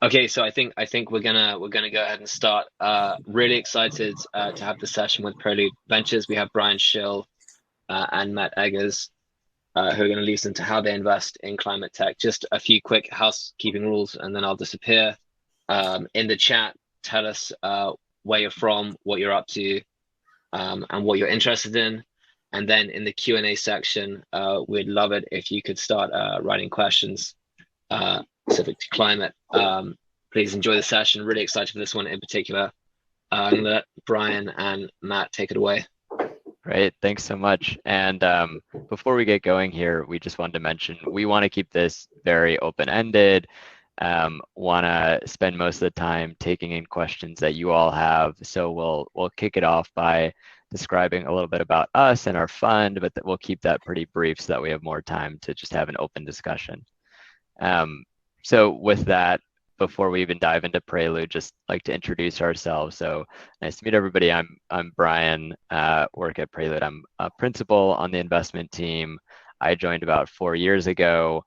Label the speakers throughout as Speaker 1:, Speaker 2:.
Speaker 1: Okay, so I think we're gonna go ahead and start. Really excited to have the session with Prelude Ventures. We have Brian Schill and Matt Eggers who are going to lead us into how they invest in climate tech. Just a few quick housekeeping rules, and then I'll disappear. In the chat, tell us where you're from, what you're up to, and what you're interested in. And then in the Q&A section, we'd love it if you could start writing questions specific to climate. Please enjoy the session. Really excited for this one in particular. I'm going to let Brian and Matt take it away.
Speaker 2: Great, thanks so much. And before we get going here, we just wanted to mention we want to keep this very open-ended. Want to spend most of the time taking in questions that you all have. So we'll kick it off by describing a little bit about us and our fund, but we'll keep that pretty brief so that we have more time to just have an open discussion. So with that, before we even dive into Prelude, just like to introduce ourselves. So nice to meet everybody. I'm Brian, work at Prelude. I'm a principal on the investment team. I joined about 4 years ago.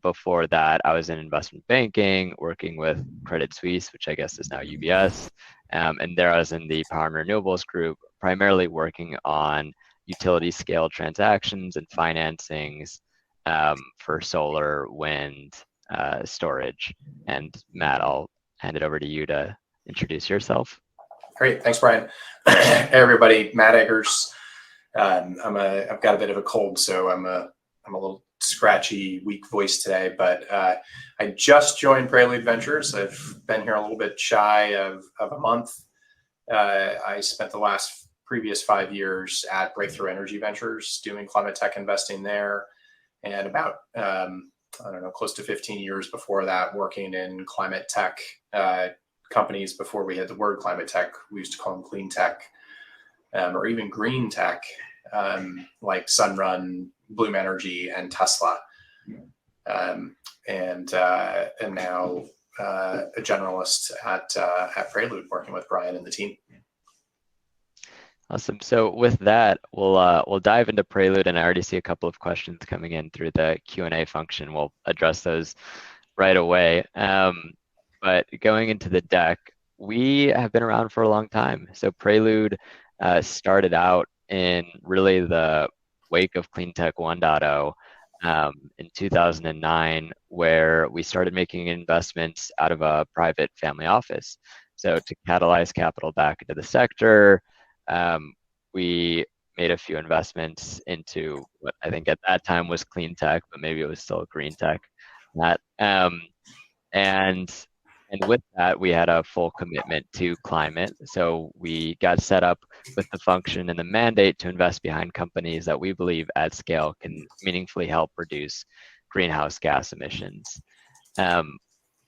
Speaker 2: Before that, I was in investment banking, working with Credit Suisse, which I guess is now UBS. And there I was in the power and renewables group, primarily working on utility scale transactions and financings for solar, wind, storage. And Matt, I'll hand it over to you to introduce yourself.
Speaker 3: Great, thanks, Brian. Hey, everybody, Matt Eggers. I've got a bit of a cold, so I'm a little scratchy, weak voice today. But I just joined Prelude Ventures. I've been here a little bit shy of a month. I spent the previous 5 years at Breakthrough Energy Ventures doing climate tech investing there, and about I don't know, close to 15 years before that, working in climate tech companies. Before we had the word climate tech, we used to call them clean tech, or even green tech, like Sunrun, Bloom Energy, and Tesla. And now a generalist at Prelude, working with Brian and the team.
Speaker 2: Awesome. So with that, we'll dive into Prelude, and I already see a couple of questions coming in through the Q&A function. We'll address those right away. But going into the deck, we have been around for a long time. So Prelude started out in really the wake of Clean Tech 1.0 in 2009, where we started making investments out of a private family office. So to catalyze capital back into the sector, we made a few investments into what I think at that time was clean tech, but maybe it was still green tech. And with that, we had a full commitment to climate. So we got set up with the function and the mandate to invest behind companies that we believe at scale can meaningfully help reduce greenhouse gas emissions.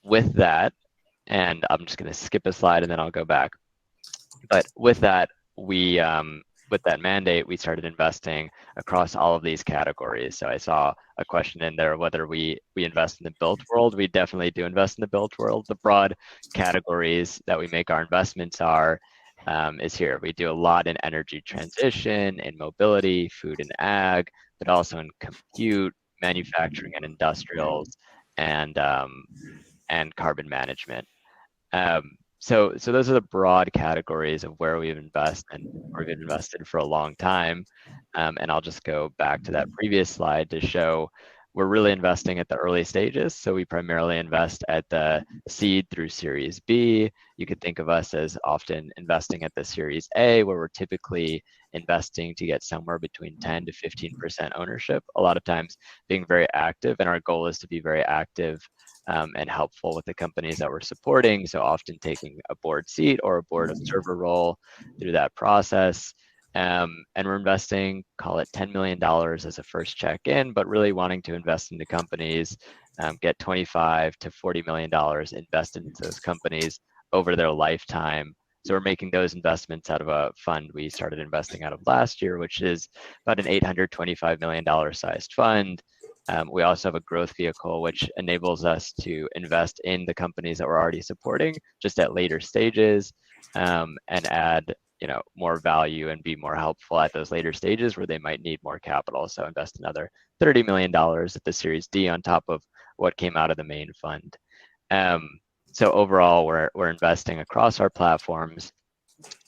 Speaker 2: With that, and I'm just going to skip a slide and then I'll go back. But with that, with that mandate, we started investing across all of these categories. So I saw a question in there whether we invest in the built world. We definitely do invest in the built world. The broad categories that we make our investments is here. We do a lot in energy transition, in mobility, food and ag, but also in compute, manufacturing and industrials, and carbon management. So those are the broad categories of where we've invested for a long time. And I'll just go back to that previous slide to show we're really investing at the early stages. So we primarily invest at the seed through Series B. You could think of us as often investing at the Series A, where we're typically investing to get somewhere between 10 to 15% ownership, a lot of times being very active. And our goal is to be very active and helpful with the companies that we're supporting. So often taking a board seat or a board observer role through that process. And we're investing, call it $10 million as a first check-in, but really wanting to invest into companies, get $25 to $40 million invested into those companies over their lifetime. So we're making those investments out of a fund we started investing out of last year, which is about an $825 million sized fund. We also have a growth vehicle, which enables us to invest in the companies that we're already supporting, just at later stages, and add more value and be more helpful at those later stages where they might need more capital. So invest another $30 million at the Series D on top of what came out of the main fund. So overall, we're investing across our platforms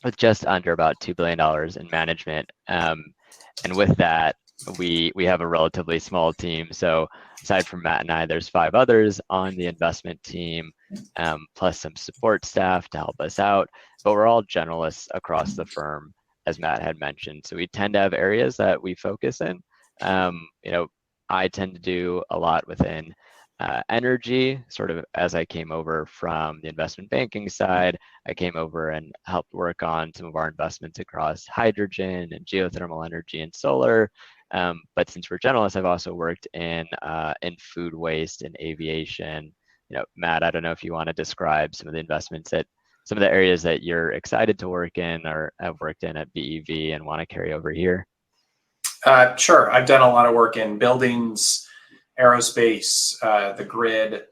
Speaker 2: with just under about $2 billion in management. And with that, we have a relatively small team. So aside from Matt and I, there's 5 others on the investment team, plus some support staff to help us out. But we're all generalists across the firm, as Matt had mentioned. So we tend to have areas that we focus in. I tend to do a lot within energy, sort of as I came over from the investment banking side. I came over and helped work on some of our investments across hydrogen and geothermal energy and solar. But since we're generalists, I've also worked in food waste and aviation. Matt, I don't know if you want to describe some of the investments that some of the areas that you're excited to work in or have worked in at BEV and want to carry over here.
Speaker 3: Sure. I've done a lot of work in buildings, aerospace, the grid,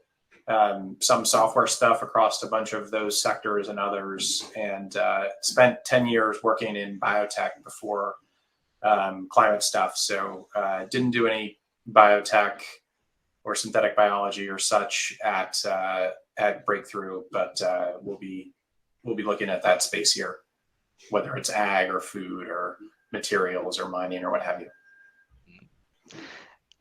Speaker 3: some software stuff across a bunch of those sectors and others, and spent 10 years working in biotech before climate stuff. So didn't do any biotech or synthetic biology or such at Breakthrough, but we'll be looking at that space here, whether it's ag or food or materials or mining or what have you.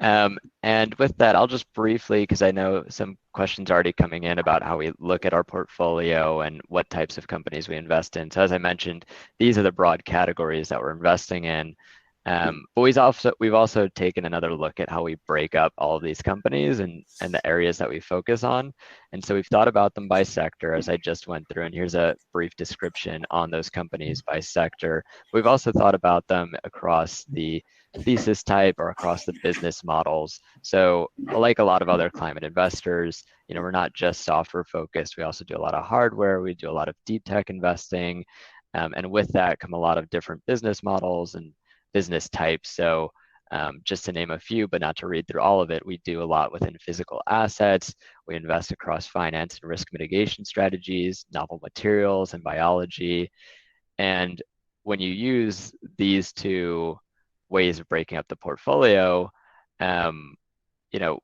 Speaker 2: And with that, I'll just briefly, because I know some questions already coming in about how we look at our portfolio and what types of companies we invest in. So as I mentioned, these are the broad categories that we're investing in. But we've also taken another look at how we break up all of these companies and the areas that we focus on. And so we've thought about them by sector, as I just went through, and here's a brief description on those companies by sector. We've also thought about them across the thesis type or across the business models. So like a lot of other climate investors, we're not just software focused. We also do a lot of hardware. We do a lot of deep tech investing. And with that come a lot of different business models and business types. So just to name a few, but not to read through all of it, we do a lot within physical assets. We invest across finance and risk mitigation strategies, novel materials, and biology. And when you use these 2 ways of breaking up the portfolio,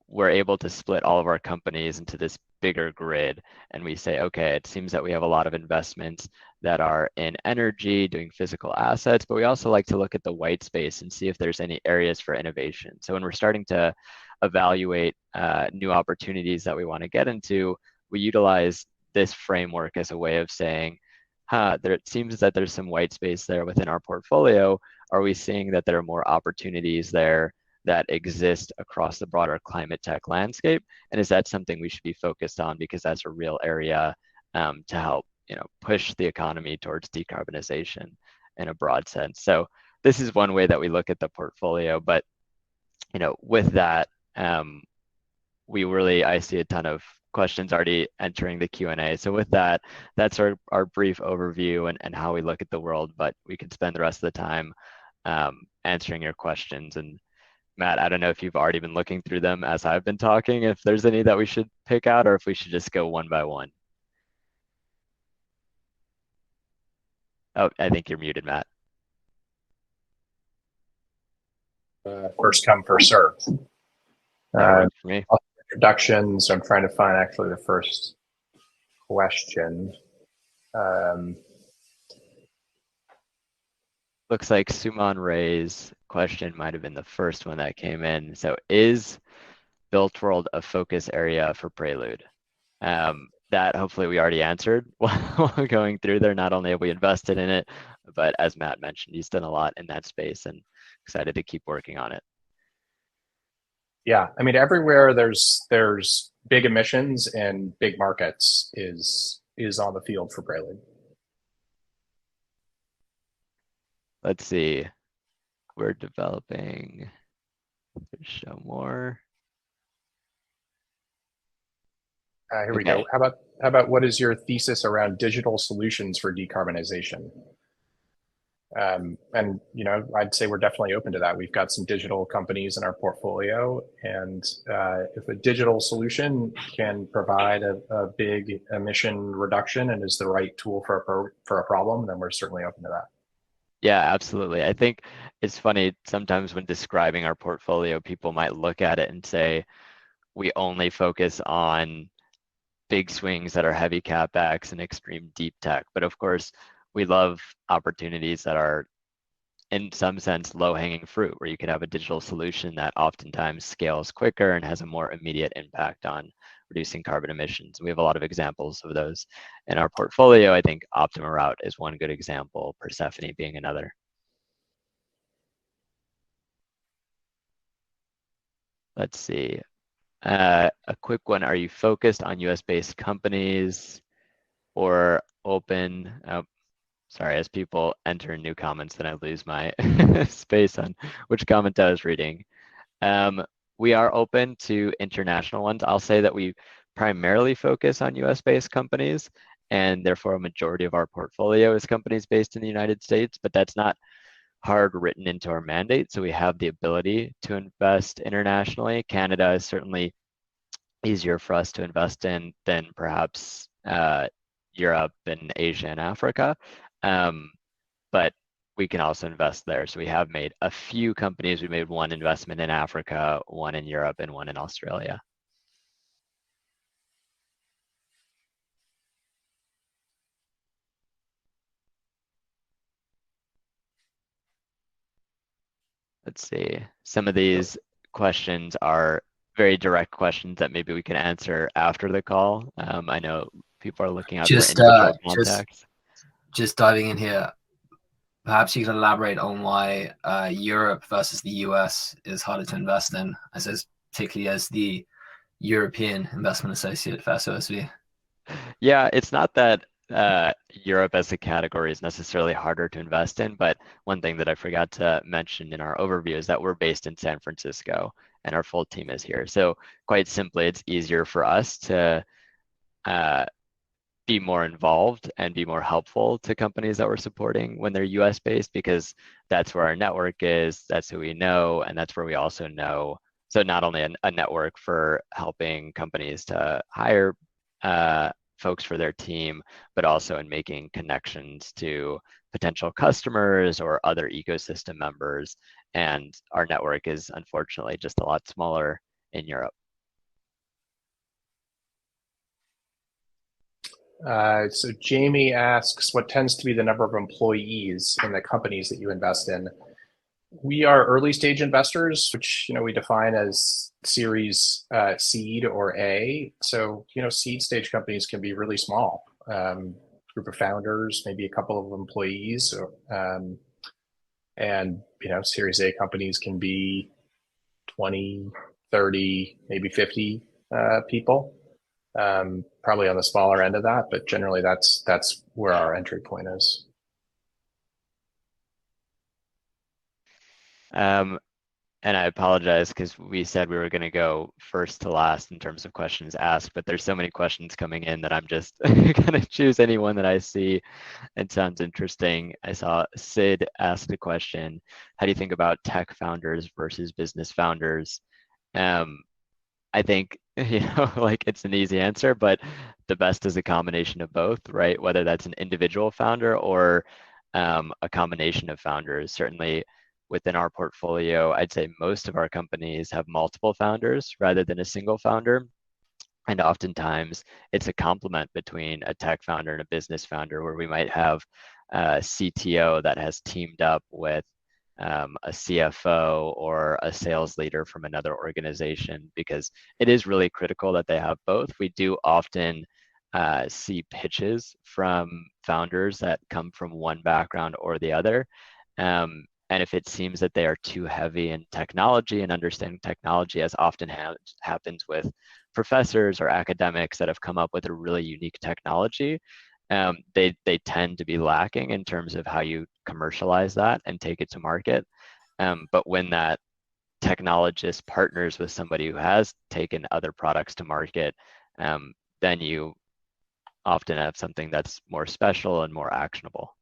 Speaker 2: we're able to split all of our companies into this bigger grid. And we say, okay, it seems that we have a lot of investments that are in energy, doing physical assets, but we also like to look at the white space and see if there's any areas for innovation. So when we're starting to evaluate new opportunities that we want to get into, we utilize this framework as a way of saying, it seems that there's some white space there within our portfolio. Are we seeing that there are more opportunities there that exist across the broader climate tech landscape? And is that something we should be focused on, because that's a real area to help push the economy towards decarbonization in a broad sense? So this is one way that we look at the portfolio. But with that, I see a ton of questions already entering the Q&A. So with that, that's our brief overview and how we look at the world. But we can spend the rest of the time answering your questions. And Matt, I don't know if you've already been looking through them as I've been talking, if there's any that we should pick out, or if we should just go one by one. Oh, I think you're muted, Matt.
Speaker 3: First come, first serve.
Speaker 2: For me.
Speaker 3: Introductions. I'm trying to find actually the first question.
Speaker 2: Looks like Suman Ray's question might have been the first one that came in. So is Built World a focus area for Prelude? That hopefully we already answered while going through there. Not only have we invested in it, but as Matt mentioned, he's done a lot in that space and excited to keep working on it.
Speaker 3: Yeah, I mean, everywhere there's big emissions and big markets is on the field for Prelude.
Speaker 2: Let's see. We're developing. Show more.
Speaker 3: Here we go. How about what is your thesis around digital solutions for decarbonization? And I'd say we're definitely open to that. We've got some digital companies in our portfolio, and if a digital solution can provide a big emission reduction and is the right tool for a problem, then we're certainly open to that.
Speaker 2: Yeah, absolutely. I think it's funny sometimes when describing our portfolio, people might look at it and say, we only focus on big swings that are heavy CapEx and extreme deep tech. But of course, we love opportunities that are, in some sense, low-hanging fruit, where you can have a digital solution that oftentimes scales quicker and has a more immediate impact on reducing carbon emissions. We have a lot of examples of those in our portfolio. I think Optima Route is one good example, Persephone being another. Let's see. A quick one. Are you focused on US-based companies or open? Oh, sorry, as people enter new comments, then I lose my space on which comment I was reading. We are open to international ones. I'll say that we primarily focus on US-based companies, and therefore a majority of our portfolio is companies based in the United States, but that's not hard written into our mandate. So we have the ability to invest internationally. Canada is certainly easier for us to invest in than perhaps Europe and Asia and Africa. But we can also invest there. So we have made a few companies. We made one investment in Africa, one in Europe, and one in Australia. Let's see. Some of these questions are very direct questions that maybe we can answer after the call. I know people are looking out for individual contacts.
Speaker 4: Just diving in here, perhaps you can elaborate on why Europe versus the US is harder to invest in, particularly as the European investment associate for SOSV.
Speaker 2: Yeah, it's not that Europe as a category is necessarily harder to invest in, but one thing that I forgot to mention in our overview is that we're based in San Francisco and our full team is here. So quite simply, it's easier for us to be more involved and be more helpful to companies that we're supporting when they're US based, because that's where our network is, that's who we know, and that's where we also know. So not only a network for helping companies to hire folks for their team, but also in making connections to potential customers or other ecosystem members. And our network is unfortunately just a lot smaller in Europe.
Speaker 3: So Jamie asks, what tends to be the number of employees in the companies that you invest in? We are early stage investors, which we define as series seed or A. So seed stage companies can be really small, group of founders, maybe a couple of employees, and series A companies can be 20, 30, maybe 50 people. Probably on the smaller end of that, but generally that's where our entry point is.
Speaker 2: And I apologize because we said we were going to go first to last in terms of questions asked, but there's so many questions coming in that I'm just going to choose any one that I see. It sounds interesting. I saw Sid ask a question. How do you think about tech founders versus business founders? I think, like it's an easy answer, but the best is a combination of both, right? Whether that's an individual founder or a combination of founders. Certainly within our portfolio, I'd say most of our companies have multiple founders rather than a single founder. And oftentimes it's a complement between a tech founder and a business founder, where we might have a CTO that has teamed up with a CFO or a sales leader from another organization, because it is really critical that they have both. We do often see pitches from founders that come from one background or the other. And if it seems that they are too heavy in technology and understanding technology, as often happens with professors or academics that have come up with a really unique technology, they tend to be lacking in terms of how you commercialize that and take it to market. But when that technologist partners with somebody who has taken other products to market, then you often have something that's more special and more actionable.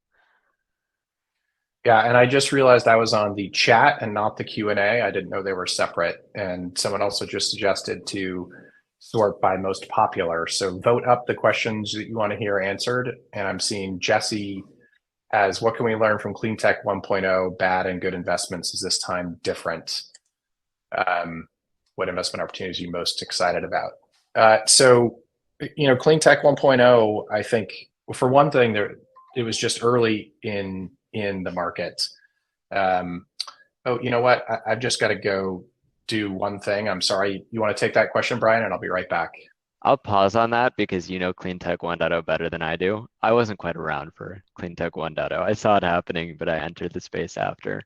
Speaker 3: Yeah, and I just realized I was on the chat and not the Q&A. I didn't know they were separate. And someone also just suggested to sort by most popular. So vote up the questions that you want to hear answered. And I'm seeing Jesse as, what can we learn from Clean Tech 1.0? Bad and good investments is this time different? What investment opportunities are you most excited about? So Clean Tech 1.0, I think, for one thing, it was just early in the market. You know what? I've just got to go do one thing. I'm sorry. You want to take that question, Brian, and I'll be right back.
Speaker 2: I'll pause on that because you know Clean Tech 1.0 better than I do. I wasn't quite around for Clean Tech 1.0. I saw it happening, but I entered the space after.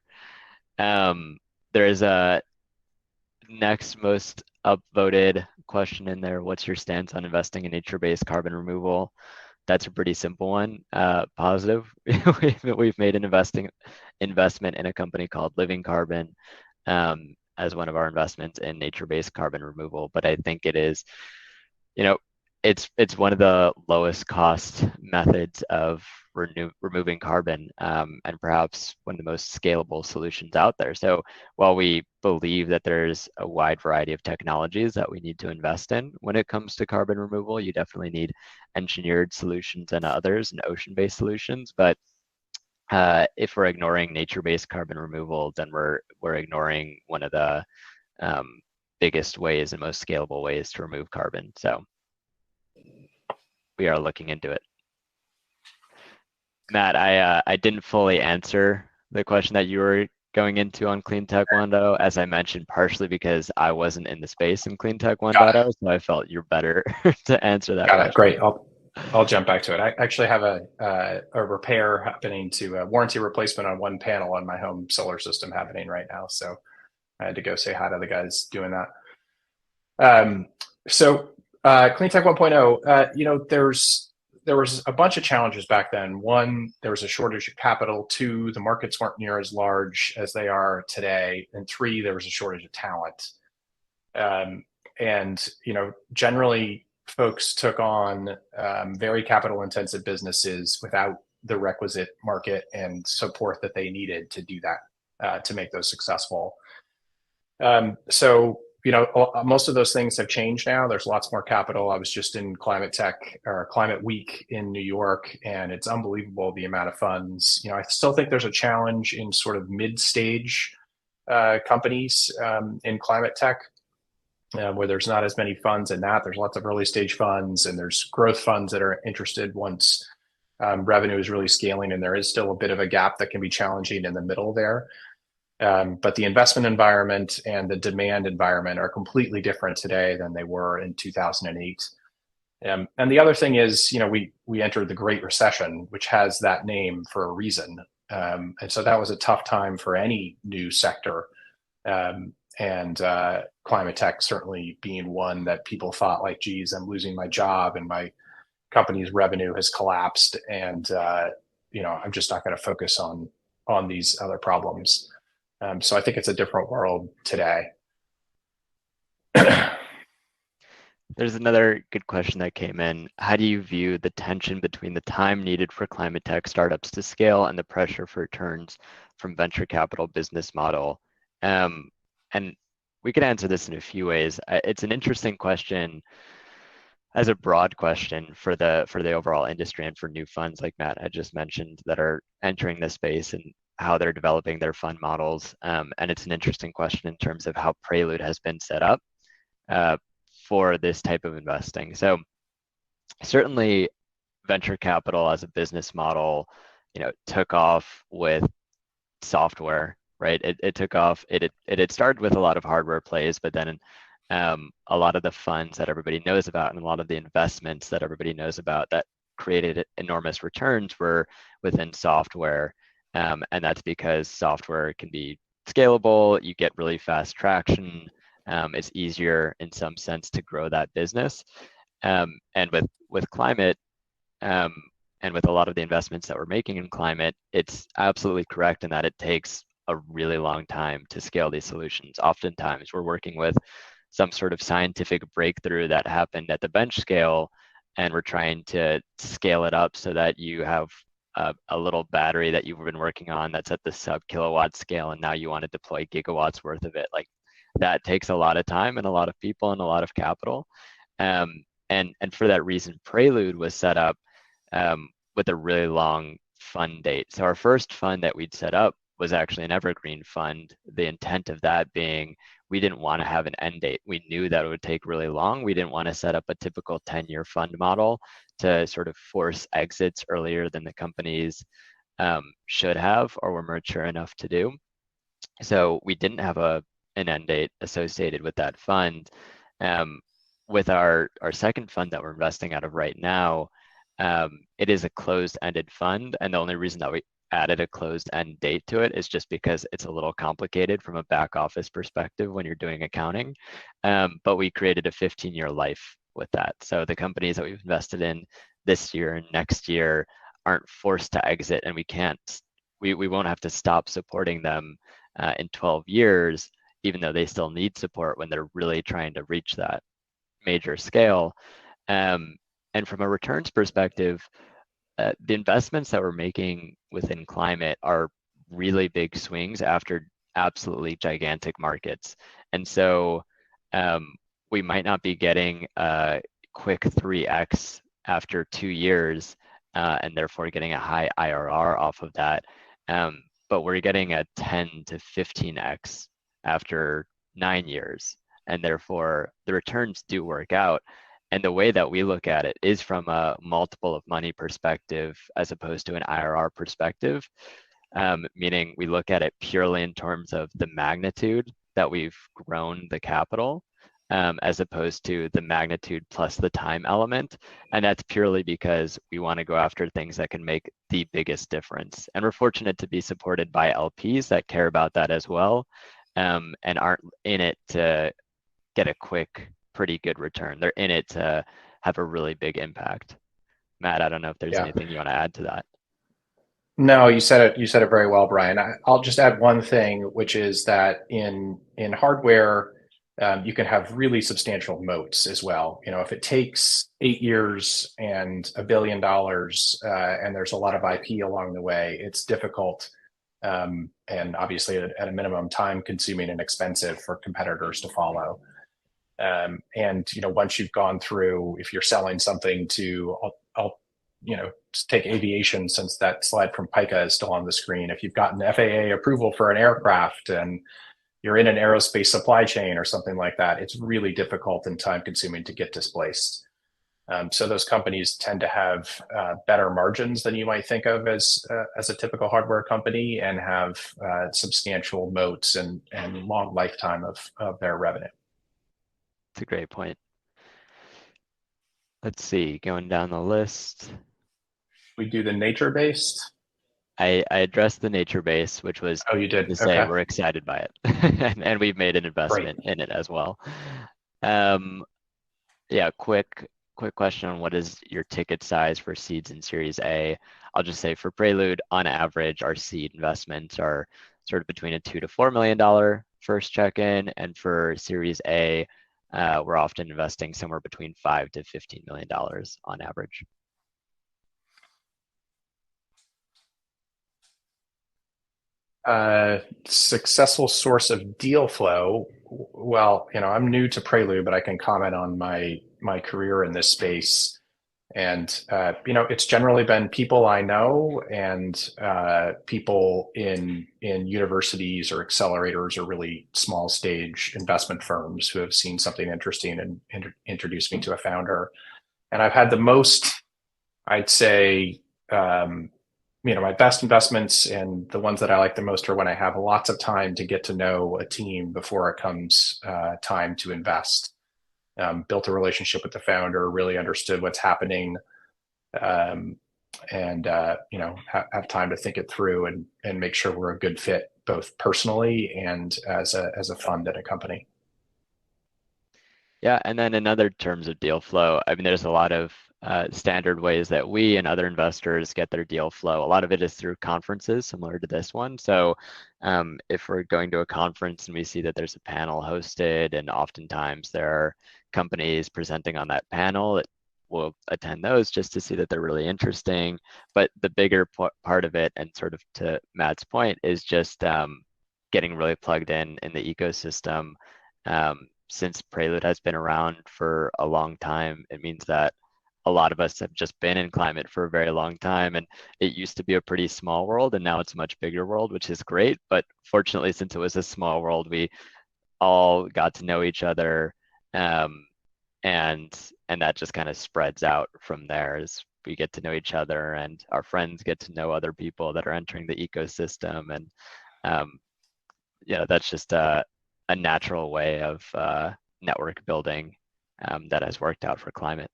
Speaker 2: There's a next most upvoted question in there. What's your stance on investing in nature-based carbon removal? That's a pretty simple one. Positive. We've made an investment in a company called Living Carbon as one of our investments in nature-based carbon removal. But I think it is, it's one of the lowest cost methods of removing carbon, and perhaps one of the most scalable solutions out there. So while we believe that there's a wide variety of technologies that we need to invest in when it comes to carbon removal, you definitely need engineered solutions and others and ocean-based solutions. But if we're ignoring nature-based carbon removal, then we're ignoring one of the biggest ways and most scalable ways to remove carbon. So we are looking into it. Matt, I didn't fully answer the question that you were going into on Clean Tech 1.0, as I mentioned, partially because I wasn't in the space in Clean Tech 1.0, so I felt you're better to answer that question.
Speaker 3: Great. I'll jump back to it. I actually have a repair happening to a warranty replacement on one panel on my home solar system happening right now. So I had to go say hi to the guys doing that. Clean Tech 1.0, there was a bunch of challenges back then. One, there was a shortage of capital. Two, the markets weren't near as large as they are today. And three, there was a shortage of talent. Generally, folks took on very capital intensive businesses without the requisite market and support that they needed to do that, to make those successful. Most of those things have changed now. There's lots more capital. I was just in Climate Week in New York, and it's unbelievable the amount of funds. I still think there's a challenge in sort of mid-stage companies in climate tech, where there's not as many funds in that. There's lots of early stage funds, and there's growth funds that are interested once revenue is really scaling, and there is still a bit of a gap that can be challenging in the middle there. But the investment environment and the demand environment are completely different today than they were in 2008. And the other thing is, we entered the Great Recession, which has that name for a reason. And so that was a tough time for any new sector. And climate tech certainly being one that people thought like, geez, I'm losing my job and my company's revenue has collapsed. And, I'm just not going to focus on these other problems. So I think it's a different world today.
Speaker 2: There's another good question that came in. How do you view the tension between the time needed for climate tech startups to scale and the pressure for returns from venture capital business model? And we could answer this in a few ways. It's an interesting question as a broad question for the overall industry and for new funds like Matt had just mentioned that are entering this space and how they're developing their fund models. And it's an interesting question in terms of how Prelude has been set up for this type of investing. So certainly venture capital as a business model, took off with software, right? It took off, it had started with a lot of hardware plays, but then a lot of the funds that everybody knows about and a lot of the investments that everybody knows about that created enormous returns were within software. And that's because software can be scalable, you get really fast traction, it's easier in some sense to grow that business. And with climate, and with a lot of the investments that we're making in climate, it's absolutely correct in that it takes a really long time to scale these solutions. Oftentimes we're working with some sort of scientific breakthrough that happened at the bench scale, and we're trying to scale it up so that you have a little battery that you've been working on that's at the sub-kilowatt scale, and now you want to deploy gigawatts worth of it. Like that takes a lot of time and a lot of people and a lot of capital. And for that reason, Prelude was set up with a really long fund date. So our first fund that we'd set up was actually an evergreen fund. The intent of that being we didn't want to have an end date. We knew that it would take really long. We didn't want to set up a typical 10-year fund model to sort of force exits earlier than the companies should have or were mature enough to do. So we didn't have an end date associated with that fund. With our second fund that we're investing out of right now, it is a closed-ended fund, and the only reason that we added a closed-end date to it is just because it's a little complicated from a back office perspective when you're doing accounting. But we created a 15-year life with that. So the companies that we've invested in this year and next year aren't forced to exit, and we won't have to stop supporting them in 12 years, even though they still need support when they're really trying to reach that major scale. And from a returns perspective, the investments that we're making within climate are really big swings after absolutely gigantic markets. And so we might not be getting a quick 3x after 2 years and therefore getting a high IRR off of that. But we're getting a 10 to 15x after 9 years. And therefore the returns do work out. And the way that we look at it is from a multiple of money perspective as opposed to an IRR perspective, meaning we look at it purely in terms of the magnitude that we've grown the capital, as opposed to the magnitude plus the time element. And that's purely because we want to go after things that can make the biggest difference. And we're fortunate to be supported by LPs that care about that as well, and aren't in it to get a quick, pretty good return. They're in it to have a really big impact. Matt, I don't know if there's anything you want to add to that.
Speaker 3: No, you said it. You said it very well, Brian. I'll just add one thing, which is that in hardware, you can have really substantial moats as well. You know, if it takes 8 years and $1 billion, and there's a lot of IP along the way, it's difficult, and obviously at a minimum, time-consuming and expensive for competitors to follow. And you know, once you've gone through, if you're selling something to, I'll you know, just take aviation, since that slide from Pika is still on the screen. If you've gotten FAA approval for an aircraft and you're in an aerospace supply chain or something like that, it's really difficult and time consuming to get displaced. So those companies tend to have better margins than you might think of as a typical hardware company, and have substantial moats and long lifetime of their revenue.
Speaker 2: That's a great point. Let's see, going down the list.
Speaker 3: We do the nature-based.
Speaker 2: I addressed the nature base, which was
Speaker 3: you did.
Speaker 2: To say we're excited by it, and we've made an investment in it as well. Yeah, quick question on what is your ticket size for seeds in Series A? I'll just say for Prelude, on average, our seed investments are sort of between a $2 to $4 million first check-in, and for Series A, we're often investing somewhere between $5 to $15 million on average.
Speaker 3: Successful source of deal flow. Well, you know, I'm new to Prelude, but I can comment on my career in this space. And you know, it's generally been people I know, and people in universities or accelerators or really small stage investment firms who have seen something interesting and introduced me to a founder. And I've had the most, I'd say, you know, my best investments and the ones that I like the most are when I have lots of time to get to know a team before it comes time to invest. Built a relationship with the founder, really understood what's happening, and you know, have time to think it through and make sure we're a good fit, both personally and as a fund and a company.
Speaker 2: Yeah, and then in other terms of deal flow, I mean, there's a lot of standard ways that we and other investors get their deal flow. A lot of it is through conferences similar to this one. So if we're going to a conference and we see that there's a panel hosted, and oftentimes there are companies presenting on that panel, we'll attend those just to see that they're really interesting. But the bigger part of it, and sort of to Matt's point, is just getting really plugged in the ecosystem. Since Prelude has been around for a long time, it means that a lot of us have just been in climate for a very long time, and it used to be a pretty small world, and now it's a much bigger world, which is great. But fortunately, since it was a small world, we all got to know each other, and that just kind of spreads out from there as we get to know each other, and our friends get to know other people that are entering the ecosystem, and that's just a natural way of network building that has worked out for climate.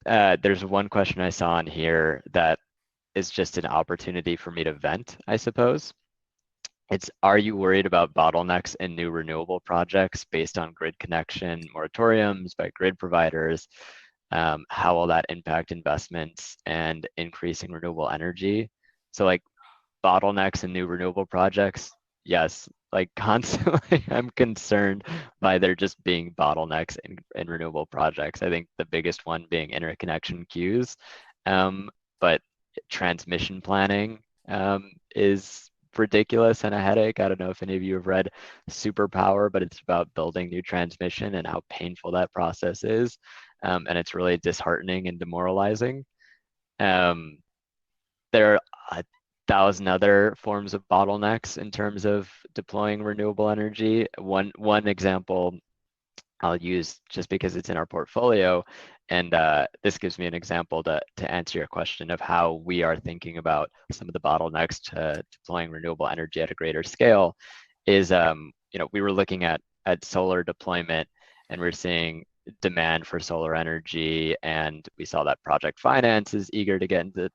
Speaker 2: There's one question I saw in here that is just an opportunity for me to vent, I suppose. It's, are you worried about bottlenecks in new renewable projects based on grid connection moratoriums by grid providers? How will that impact investments and increasing renewable energy? So like bottlenecks in new renewable projects, yes, like constantly I'm concerned by there just being bottlenecks in renewable projects. I think the biggest one being interconnection queues, but transmission planning is ridiculous and a headache. I don't know if any of you have read Superpower, but it's about building new transmission and how painful that process is. And it's really disheartening and demoralizing. There are 1,000 other forms of bottlenecks in terms of deploying renewable energy. One example I'll use just because it's in our portfolio, and this gives me an example to answer your question of how we are thinking about some of the bottlenecks to deploying renewable energy at a greater scale. Is we were looking at solar deployment, and we're seeing demand for solar energy, and we saw that project finance is eager to get into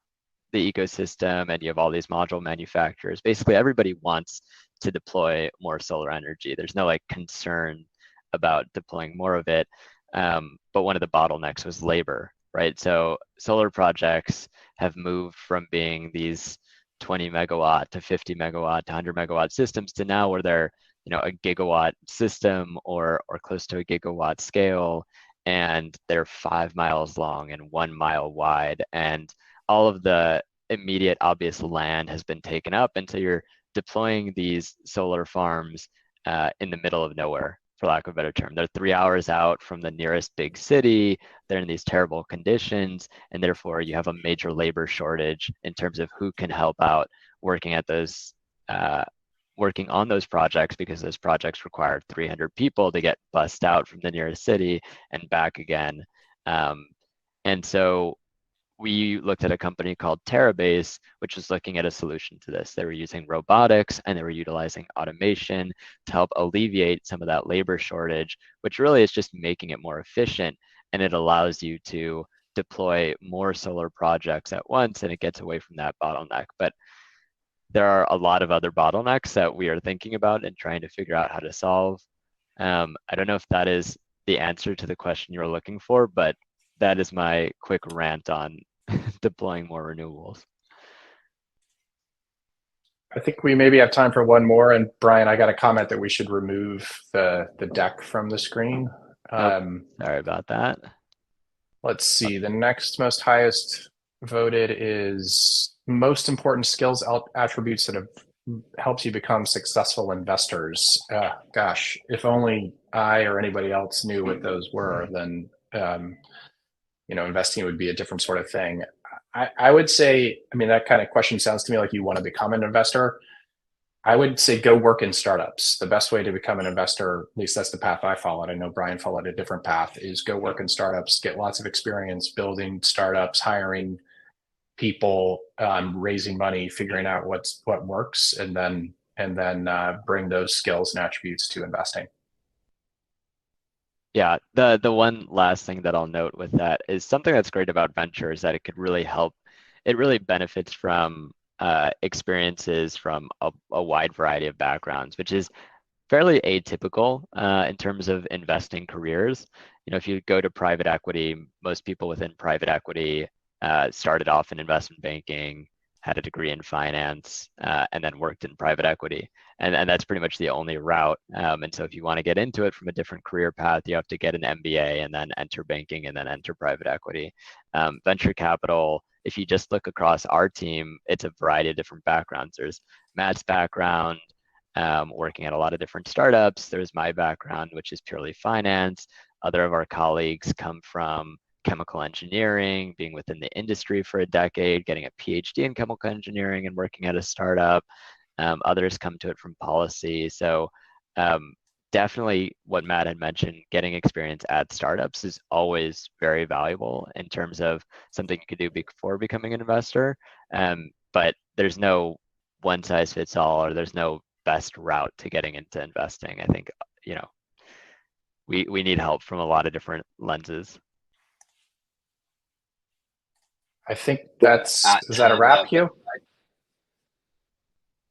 Speaker 2: the ecosystem, and you have all these module manufacturers. Basically, everybody wants to deploy more solar energy. There's no like concern about deploying more of it. But one of the bottlenecks was labor, right? So solar projects have moved from being these 20 megawatt to 50 megawatt to 100 megawatt systems to now where they're a gigawatt system or close to a gigawatt scale, and they're 5 miles long and 1 mile wide, and all of the immediate obvious land has been taken up, and so you're deploying these solar farms in the middle of nowhere, for lack of a better term. They're 3 hours out from the nearest big city. They're in these terrible conditions, and therefore you have a major labor shortage in terms of who can help out working at those working on those projects, because those projects require 300 people to get bussed out from the nearest city and back again. And so we looked at a company called Terabase, which was looking at a solution to this. They were using robotics and they were utilizing automation to help alleviate some of that labor shortage, which really is just making it more efficient. And it allows you to deploy more solar projects at once, and it gets away from that bottleneck. But there are a lot of other bottlenecks that we are thinking about and trying to figure out how to solve. I don't know if that is the answer to the question you're looking for, but that is my quick rant on deploying more renewables.
Speaker 3: I think we maybe have time for one more. And Brian, I got a comment that we should remove the deck from the screen.
Speaker 2: Sorry about that.
Speaker 3: Let's see. The next most highest voted is most important skills attributes that have helps you become successful investors. Gosh, if only I or anybody else knew what those were, then investing would be a different sort of thing. I would say, that kind of question sounds to me like you want to become an investor. I would say go work in startups. The best way to become an investor, at least that's the path I followed. I know Brian followed a different path, is go work in startups, get lots of experience building startups, hiring people, raising money, figuring out what works, and then bring those skills and attributes to investing.
Speaker 2: Yeah, the one last thing that I'll note with that is something that's great about venture is that it could really help. It really benefits from experiences from a wide variety of backgrounds, which is fairly atypical in terms of investing careers. If you go to private equity, most people within private equity started off in investment banking, had a degree in finance, and then worked in private equity. And that's pretty much the only route. And so if you want to get into it from a different career path, you have to get an MBA and then enter banking and then enter private equity. Venture capital, if you just look across our team, it's a variety of different backgrounds. There's Matt's background, working at a lot of different startups. There's my background, which is purely finance. Other of our colleagues come from chemical engineering, being within the industry for a decade, getting a PhD in chemical engineering and working at a startup. Others come to it from policy. So definitely what Matt had mentioned, getting experience at startups is always very valuable in terms of something you could do before becoming an investor. But there's no one size fits all, or there's no best route to getting into investing. I think, we need help from a lot of different lenses.
Speaker 3: I think is that a wrap, Hugh?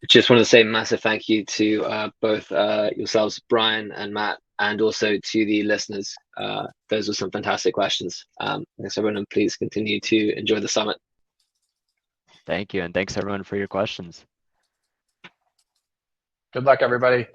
Speaker 1: Just wanted to say massive thank you to both yourselves, Brian and Matt, and also to the listeners. Those were some fantastic questions. Thanks everyone, and please continue to enjoy the summit.
Speaker 2: Thank you, and thanks everyone for your questions.
Speaker 3: Good luck, everybody.